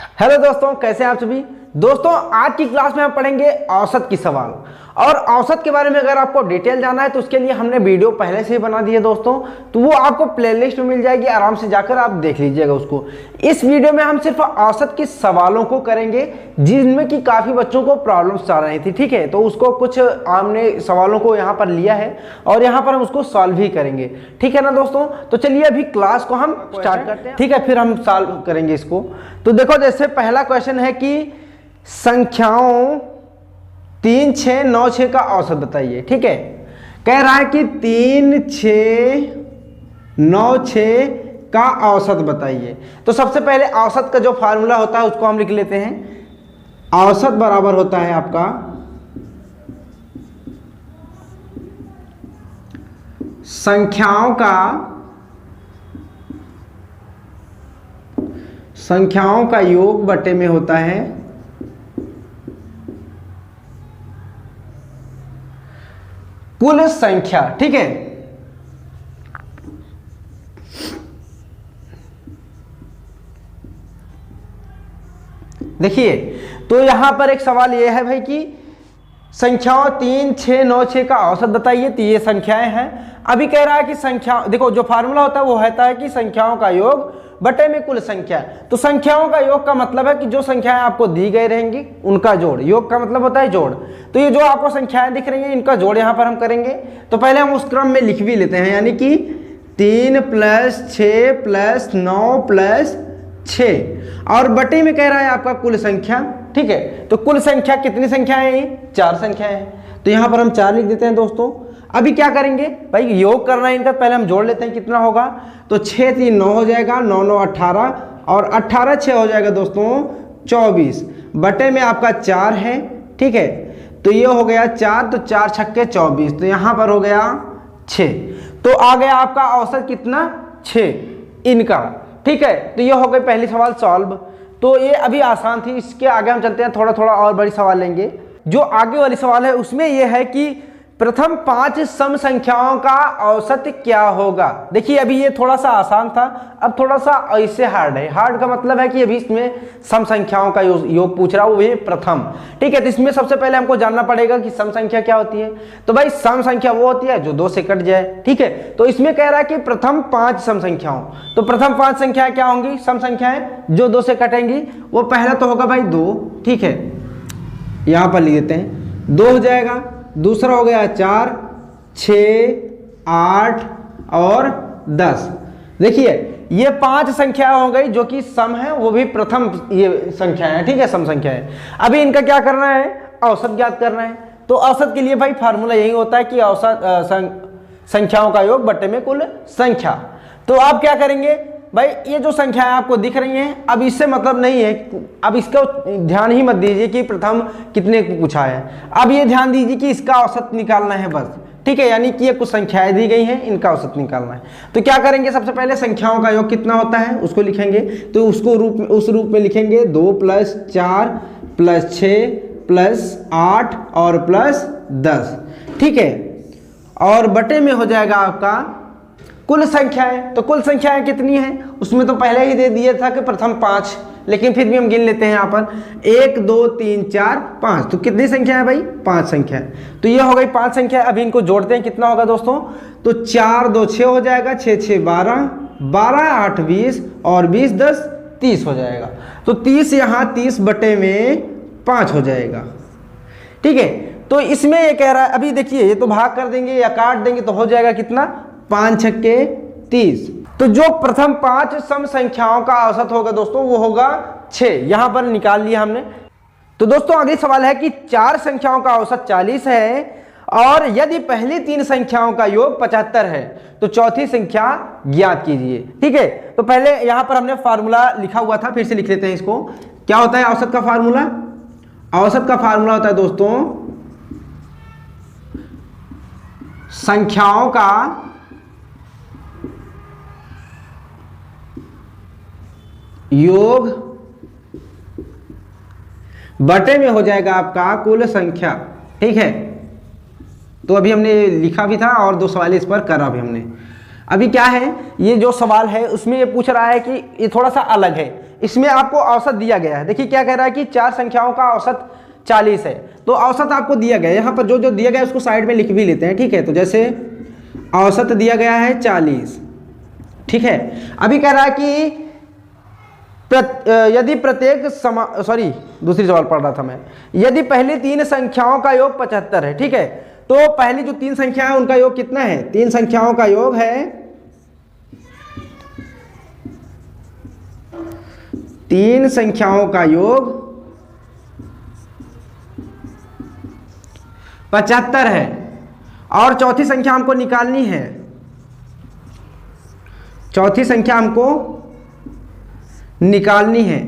Hello दोस्तों, कैसे हैं आप सभी। दोस्तों, आज की क्लास में हम पढ़ेंगे औसत की सवाल। और औसत के बारे में अगर आपको डिटेल जानना है तो उसके लिए हमने वीडियो पहले से ही बना दी है दोस्तों, तो वो आपको प्लेलिस्ट में मिल जाएगी, आराम से जाकर आप देख लीजिएगा उसको। इस वीडियो में हम सिर्फ औसत के सवालों को करेंगे जिनमें कि काफ़ी बच्चों को प्रॉब्लम्स आ रही थी, ठीक है। तो उसको कुछ हमने सवालों को यहाँ पर लिया है और यहाँ पर हम उसको सॉल्व ही करेंगे, ठीक है ना दोस्तों। तो चलिए अभी क्लास को हम स्टार्ट करते हैं, ठीक है, फिर हम सॉल्व करेंगे इसको। तो देखो, जैसे पहला क्वेश्चन है कि संख्याओं 3, 6, 9, 6 का औसत बताइए, ठीक है। कह रहा है कि 3, 6, 9, 6 का औसत बताइए। तो सबसे पहले औसत का जो फार्मूला होता है उसको हम लिख लेते हैं। औसत बराबर होता है आपका संख्याओं का योग बटे में होता है कुल संख्या, ठीक है। देखिए, तो यहां पर एक सवाल यह है भाई कि संख्याओं 3, 6, 9, 6 का औसत बताइए। तो ये संख्याएं हैं। अभी कह रहा है कि संख्या, देखो जो फार्मूला होता है वो होता है कि संख्याओं का योग बटे में कुल संख्या। तो संख्याओं का योग का मतलब है कि जो संख्याएं आपको दी गई रहेंगी उनका जोड़। योग का मतलब होता है जोड़। तो ये जो आपको संख्याएं दिख रही हैं इनका जोड़ यहां पर हम करेंगे। तो पहले हम उस क्रम में लिख भी लेते हैं, यानी कि 3 + 6 + 9 + 6 और बटे में कह रहा है आपका कुल संख्या, ठीक है। तो कुल संख्या कितनी संख्याएं हैं? 4 संख्याएं हैं। तो यहां पर हम 4 लिख देते हैं दोस्तों। अभी क्या करेंगे भाई, योग करना है इनका, पहले हम जोड़ लेते हैं कितना होगा। तो 6 × 3 = 9 हो जाएगा, 9 × 9 = 18 और 18 × 6 हो जाएगा दोस्तों 24। बटे में आपका 4 है, ठीक है। तो ये हो गया 4, तो 4 × 6 = 24, तो यहाँ पर हो गया 6। तो आ गया आपका औसत कितना? 6 इनका, ठीक है। तो ये हो गई पहली सवाल सॉल्व। तो ये अभी आसान थी। इसके आगे हम चलते हैं, थोड़ा थोड़ा और बड़ी सवाल लेंगे। जो आगे वाली सवाल है उसमें यह है कि प्रथम 5 सम संख्याओं का औसत क्या होगा। देखिए, अभी ये थोड़ा सा आसान था, अब थोड़ा सा ऐसे हार्ड है। हार्ड का मतलब है कि अभी इसमें सम संख्याओं का योग पूछ रहा है, वो ये प्रथम, ठीक है। तो इसमें सबसे पहले हमको जानना पड़ेगा कि सम संख्या क्या होती है। तो भाई सम संख्या वो होती है जो 2 से कट जाए, ठीक है। तो इसमें कह रहा है कि प्रथम 5 सम संख्याओं, तो प्रथम 5 संख्याएं क्या होंगी? सम संख्याएं जो 2 से कटेंगी। वो पहला तो होगा भाई 2, ठीक है, यहां पर लिख देते हैं 2 हो जाएगा। दूसरा हो गया 4, 6, 8 और 10। देखिए, ये 5 संख्याएं हो गई जो कि सम है, वो भी प्रथम ये संख्या है, ठीक है, सम संख्या है। अभी इनका क्या करना है? औसत ज्ञात करना है। तो औसत के लिए भाई फार्मूला यही होता है कि औसत संख्याओं का योग बटे में कुल संख्या। तो आप क्या करेंगे भाई, ये जो संख्याएं आपको दिख रही हैं, अब इससे मतलब नहीं है, अब इसका ध्यान ही मत दीजिए कि प्रथम कितने को पूछा है। अब ये ध्यान दीजिए कि इसका औसत निकालना है बस, ठीक है। यानी कि ये कुछ संख्याएं दी गई हैं, इनका औसत निकालना है। तो क्या करेंगे, सबसे पहले संख्याओं का योग कितना होता है उसको लिखेंगे। तो उसको उस रूप में लिखेंगे 2 + 4 + 6 + 8 और +10, ठीक है। और बटे में हो जाएगा आपका कुल संख्याएं। तो कुल संख्याएं कितनी हैं? उसमें तो पहले ही दे दिया था कि प्रथम 5, लेकिन फिर भी हम गिन लेते हैं यहाँ पर 1, 2, 3, 4, 5। तो कितनी संख्या है भाई? 5 संख्या। तो ये हो गई 5 संख्या। अभी इनको जोड़ते हैं, कितना होगा दोस्तों? तो 4, 2, 6 हो जाएगा, 6, 6, 12, 12, 8, 20 और 20, 10, 30 हो जाएगा। तो 30 यहाँ 30 बटे में 5 हो जाएगा, ठीक है। तो इसमें ये कह रहा है, अभी देखिए ये तो भाग कर देंगे या काट देंगे तो हो जाएगा कितना? 5 × 6 = 30। तो जो प्रथम 5 सम संख्याओं का औसत होगा दोस्तों वो होगा 6। यहां पर निकाल लिया हमने। तो दोस्तों अगली सवाल है कि 4 संख्याओं का औसत 40 है और यदि पहली 3 संख्याओं का योग 75 है तो चौथी संख्या ज्ञात कीजिए, ठीक है। तो पहले यहां पर हमने फार्मूला लिखा हुआ था, फिर से लिख लेते हैं इसको। क्या होता है औसत का फार्मूला? औसत का फार्मूला होता है दोस्तों संख्याओं का योग बटे में हो जाएगा आपका कुल संख्या, ठीक है। तो अभी हमने लिखा भी था और 2 सवाल इस पर करा भी हमने। अभी क्या है, ये जो सवाल है उसमें ये पूछ रहा है कि ये थोड़ा सा अलग है, इसमें आपको औसत दिया गया है। देखिए क्या कह रहा है कि 4 संख्याओं का औसत 40 है, तो औसत आपको दिया गया है। यहाँ पर जो जो दिया गया है उसको साइड में लिख भी लेते हैं, ठीक है। तो जैसे औसत दिया गया है 40, ठीक है। अभी कह रहा है कि यदि प्रत्येक दूसरी सवाल पढ़ रहा था मैं। यदि पहली 3 संख्याओं का योग 75 है, ठीक है, तो पहली जो 3 संख्या है उनका योग कितना है? 3 संख्याओं का योग है 3 संख्याओं का योग 75 है, और चौथी संख्या हमको निकालनी है। चौथी संख्या हमको निकालनी है।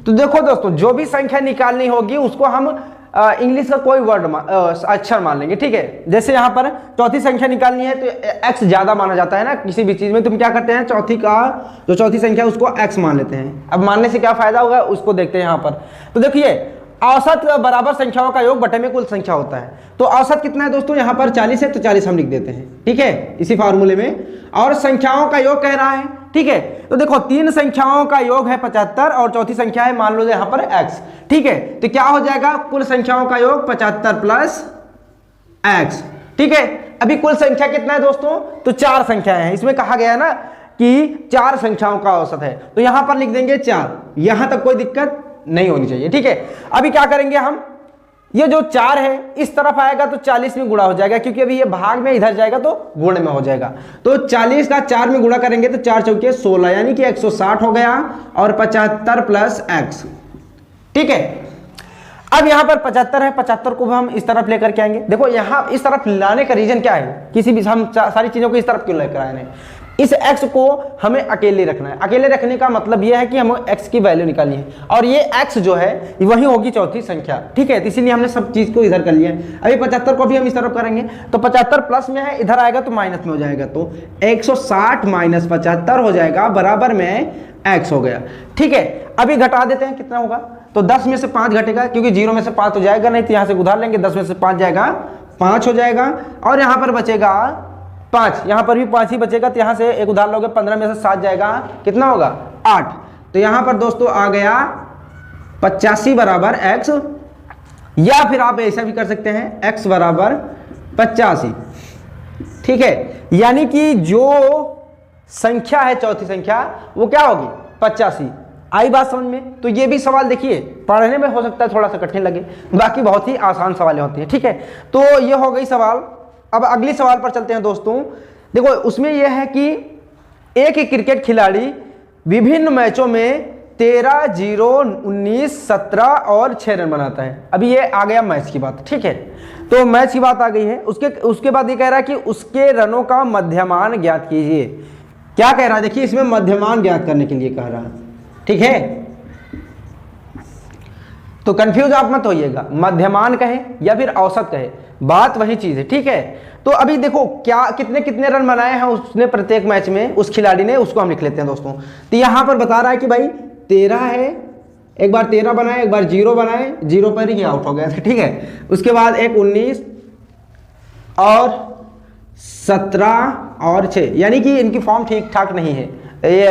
तो देखो दोस्तों, जो भी संख्या निकालनी होगी उसको हम इंग्लिश का कोई वर्ड अक्षर मान लेंगे, ठीक है। जैसे यहाँ पर चौथी संख्या निकालनी है तो x ज्यादा माना जाता है ना किसी भी चीज में, तुम क्या करते हैं जो चौथी संख्या है उसको x मान लेते हैं। अब मानने से क्या फायदा होगा उसको देखते हैं यहाँ पर। तो देखिए औसत बराबर संख्याओं का योग बटे में कुल संख्या होता है। तो औसत कितना है दोस्तों? यहाँ पर 40 है, तो 40 हम लिख देते हैं, ठीक है, इसी फार्मूले में। और संख्याओं का योग कह रहा है, ठीक है। तो देखो 3 संख्याओं का योग है 75 और चौथी संख्या है मान लो यहाँ पर x, ठीक है। तो क्या हो जाएगा? कुल संख्याओं का योग 75 प्लस x, ठीक है। अभी कुल संख्या कितना है दोस्तों? तो 4 संख्याएं हैं। इसमें कहा गया है ना कि 4 संख्याओं का औसत है, तो यहां पर लिख देंगे 4। यहां तक कोई दिक्कत नहीं होनी चाहिए, ठीक है। अभी क्या करेंगे हम, ये जो 4 है इस तरफ आएगा तो 40 में गुणा हो जाएगा, क्योंकि अभी ये भाग में इधर जाएगा तो गुण में हो जाएगा। तो 40 का 4 में गुणा करेंगे तो 4 चौके 16, यानी कि 160 हो गया, और 75 प्लस x, ठीक है। अब यहां पर 75 है, 75 को हम इस तरफ लेकर के आएंगे। देखो यहां इस तरफ लाने का रीजन क्या है, किसी भी हम सारी चीजों को इस तरफ क्यों लेकर आए हैं? इस x को हमें अकेले रखना है। अकेले रखने का मतलब यह है कि हमें x की वैल्यू निकालनी है, और ये x जो है वही होगी चौथी संख्या, ठीक है। तो इसीलिए हमने सब चीज को इधर कर लिया है। अभी 75 को भी हम इस तरफ करेंगे, तो 75 प्लस में है, इधर आएगा तो माइनस में हो जाएगा, तो 160 माइनस 75 हो जाएगा, बराबर में x हो गया, ठीक है। अभी घटा देते हैं, कितना होगा? तो 10 में से 5 घटेगा, क्योंकि 0 में से 5 तो जाएगा नहीं, तो यहाँ से उधार लेंगे, 10 में से 5 जाएगा, 5 हो जाएगा, और यहाँ पर बचेगा 5, यहाँ पर भी 5 ही बचेगा, तो यहाँ से एक उधार लोगे, 15 में से 7 जाएगा, कितना होगा? 8। तो यहाँ पर दोस्तों आ गया 85 बराबर x, या फिर आप ऐसा भी कर सकते हैं x बराबर 85, ठीक है। यानी कि जो संख्या है चौथी संख्या वो क्या होगी? 85। आई बात समझ में? तो ये भी सवाल देखिए पढ़ने में हो सकता है थोड़ा सा कठिन लगे, बाकी बहुत ही आसान सवालें होती हैं, ठीक है। तो ये हो गई सवाल। अब अगली सवाल पर चलते हैं दोस्तों। देखो उसमें यह है कि एक ही क्रिकेट खिलाड़ी विभिन्न मैचों में 13, 0, 19, 17 और 6 रन बनाता है। अभी ये आ गया मैच की बात, ठीक है। तो मैच की बात आ गई है। उसके बाद ये कह रहा है कि उसके रनों का मध्यमान ज्ञात कीजिए। क्या कह रहा है? देखिए इसमें मध्यमान ज्ञात करने के लिए कह रहा है, ठीक है। तो कंफ्यूज आप मत होइएगा, मध्यमान कहे या फिर औसत कहे, बात वही चीज है, ठीक है। तो अभी देखो क्या कितने कितने रन बनाए हैं उसने प्रत्येक मैच में, उस खिलाड़ी ने, उसको हम लिख लेते हैं दोस्तों। तो यहां पर बता रहा है कि भाई 13 है, एक बार 13 बनाए, एक बार 0 बनाए, 0 पर ही आउट हो गया, ठीक है। उसके बाद एक 19 और 17 और 6, यानी कि इनकी फॉर्म ठीक ठाक नहीं है। ये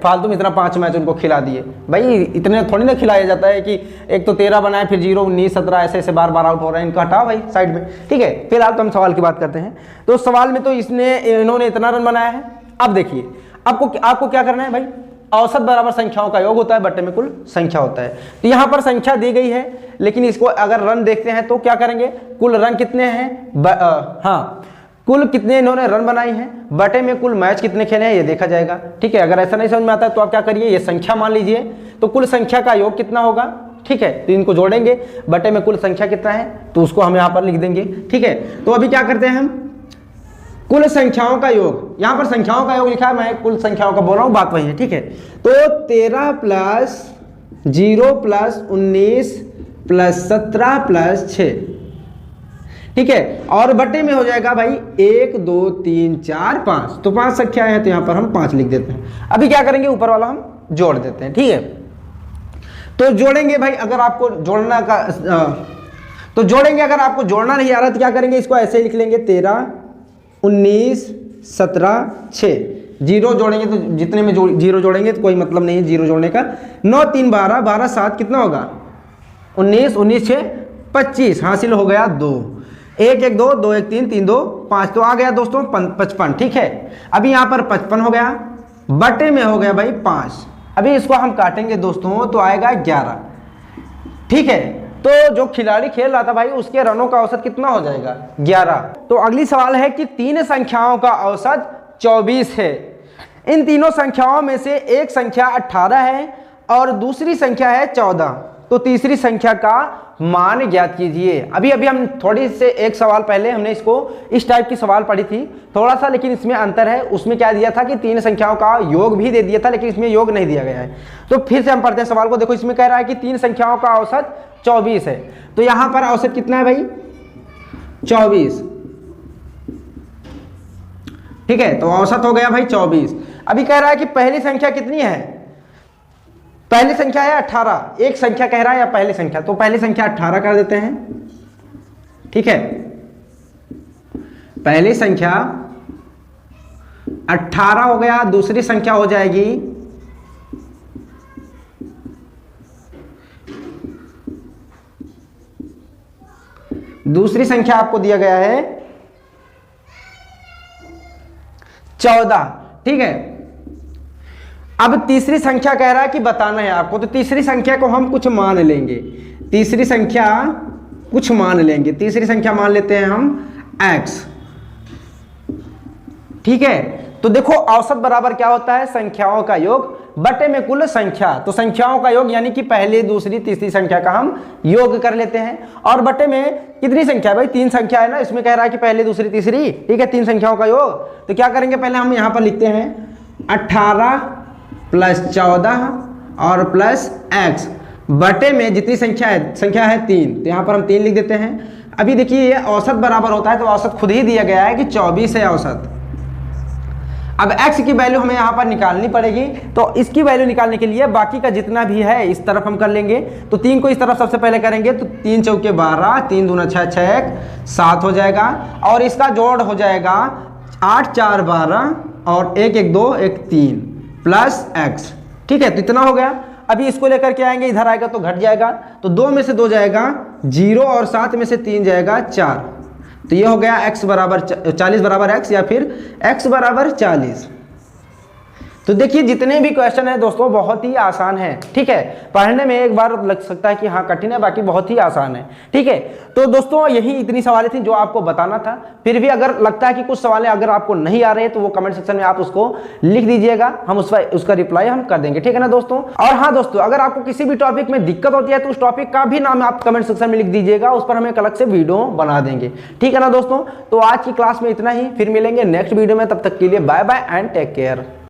फालतू में इतना 5 मैच उनको खिला दिए, भाई इतने थोड़ी ना खिलाया जाता है कि एक तो 13 बनाए फिर 0, 19, 17 ऐसे ऐसे बार बार आउट हो रहे हैं, इनका हटाओ भाई साइड में, ठीक है। फिलहाल तो हम सवाल की बात करते हैं। तो सवाल में तो इन्होंने इतना रन बनाया है। अब देखिए आपको क्या करना है भाई, औसत बराबर संख्याओं का योग होता है, बट्टे में कुल संख्या होता है। तो यहाँ पर संख्या दी गई है, लेकिन इसको अगर रन देखते हैं तो क्या करेंगे, कुल रन कितने हैं, हाँ कुल कितने इन्होंने रन बनाई हैं, बटे में कुल मैच कितने खेले हैं ये देखा जाएगा, ठीक है। अगर ऐसा नहीं समझ में आता है तो आप क्या करिए, ये संख्या मान लीजिए, तो कुल संख्या का योग कितना होगा, ठीक है। तो इनको जोड़ेंगे, बटे में कुल संख्या कितना है तो उसको हम यहाँ पर लिख देंगे, ठीक है। तो अभी क्या करते हैं हम, कुल संख्याओं का योग, यहाँ पर संख्याओं का योग लिखा है, मैं कुल संख्याओं का बोल रहा हूँ, बात वही है, ठीक है। तो 13 प्लस 0 प्लस 19 प्लस 17 प्लस 6, ठीक है। और बटे में हो जाएगा भाई 1, 2, 3, 4, 5, तो 5 संख्याएं हैं, तो यहाँ पर हम 5 लिख देते हैं। अभी क्या करेंगे, ऊपर वाला हम जोड़ देते हैं, ठीक है। तो जोड़ेंगे भाई, अगर आपको जोड़ना का तो जोड़ेंगे, अगर आपको जोड़ना नहीं आ रहा तो क्या करेंगे, इसको ऐसे ही लिख लेंगे 13, 19, 17, 6, जीरो जोड़ेंगे तो जितने में जीरो जोड़ेंगे तो कोई मतलब नहीं है जीरो जोड़ने का। 9 3 12, 12 7 कितना होगा 19, 19 6 25, हासिल हो गया 2। 1 1 2, 2 1 3, 3 2 5, तो आ गया दोस्तों 55। ठीक है, अभी यहाँ पर 55 हो गया, बटे में हो गया भाई 5। अभी इसको हम काटेंगे दोस्तों तो आएगा 11। ठीक है, तो जो खिलाड़ी खेल रहा था भाई उसके रनों का औसत कितना हो जाएगा 11। तो अगली सवाल है कि तीन संख्याओं का औसत 24 है। इन तीनों संख्याओं में से एक संख्या 18 है और दूसरी संख्या है 14, तो तीसरी संख्या का मान ज्ञात कीजिए। अभी हम थोड़ी से एक सवाल पहले हमने इसको इस टाइप की सवाल पढ़ी थी थोड़ा सा, लेकिन इसमें अंतर है। उसमें क्या दिया था कि तीन संख्याओं का योग भी दे दिया था, लेकिन इसमें योग नहीं दिया गया है। तो फिर से हम पढ़ते हैं सवाल को। देखो इसमें कह रहा है कि तीन संख्याओं का औसत 24 है, तो यहां पर औसत कितना है भाई 24। ठीक है, तो औसत हो गया भाई 24। अभी कह रहा है कि पहली संख्या कितनी है, पहली संख्या है 18। एक संख्या कह रहा है या पहली संख्या, तो पहली संख्या 18 कर देते हैं। ठीक है, पहली संख्या 18 हो गया, दूसरी संख्या हो जाएगी दूसरी संख्या आपको दिया गया है 14। ठीक है, अब तीसरी संख्या कह रहा है कि बताना है आपको, तो तीसरी संख्या को हम कुछ मान लेंगे। तीसरी संख्या कुछ मान लेंगे, तीसरी संख्या मान लेते हैं हम x। ठीक है, तो देखो औसत बराबर क्या होता है संख्याओं का योग बटे में कुल संख्या। तो संख्याओं का योग यानी कि पहली दूसरी तीसरी संख्या का हम योग कर लेते हैं, और बटे में कितनी संख्या है भाई, तीन संख्या है ना, इसमें कह रहा है कि पहली दूसरी तीसरी। ठीक है, तीन संख्याओं का योग। तो क्या करेंगे, पहले हम यहां पर लिखते हैं 18 प्लस 14 और प्लस x बटे में जितनी संख्या है 3, तो यहां पर हम 3 लिख देते हैं। अभी देखिए ये औसत बराबर होता है, तो औसत खुद ही दिया गया है कि 24 है औसत। अब x की वैल्यू हमें यहाँ पर निकालनी पड़ेगी, तो इसकी वैल्यू निकालने के लिए बाकी का जितना भी है इस तरफ हम कर लेंगे। तो 3 को इस तरफ सबसे पहले करेंगे, तो 3 चौके 12, 3 दूना 6, 6 7 हो जाएगा, और इसका जोड़ हो जाएगा 8 4 12 और 1 1 2 1 3 प्लस x। ठीक है, तो इतना हो गया। अभी इसको लेकर के आएंगे, इधर आएगा तो घट जाएगा, तो 2 में से 2 जाएगा 0 और 7 में से 3 जाएगा 4। तो ये हो गया x बराबर 40 बराबर x, या फिर x बराबर 40। तो देखिए जितने भी क्वेश्चन है दोस्तों बहुत ही आसान है। ठीक है, पढ़ने में एक बार लग सकता है कि हाँ कठिन है, बाकी बहुत ही आसान है। ठीक है, तो दोस्तों यही इतनी सवालें थी जो आपको बताना था। फिर भी अगर लगता है कि कुछ सवालें अगर आपको नहीं आ रहे हैं तो वो कमेंट सेक्शन में आप उसको लिख दीजिएगा, हम उसका रिप्लाई हम कर देंगे। ठीक है ना दोस्तों। और हाँ दोस्तों, अगर आपको किसी भी टॉपिक में दिक्कत होती है तो उस टॉपिक का भी नाम आप कमेंट सेक्शन में लिख दीजिएगा, उस पर हम एक अलग से वीडियो बना देंगे। ठीक है ना दोस्तों। तो आज की क्लास में इतना ही, फिर मिलेंगे नेक्स्ट वीडियो में, तब तक के लिए bye bye and take care.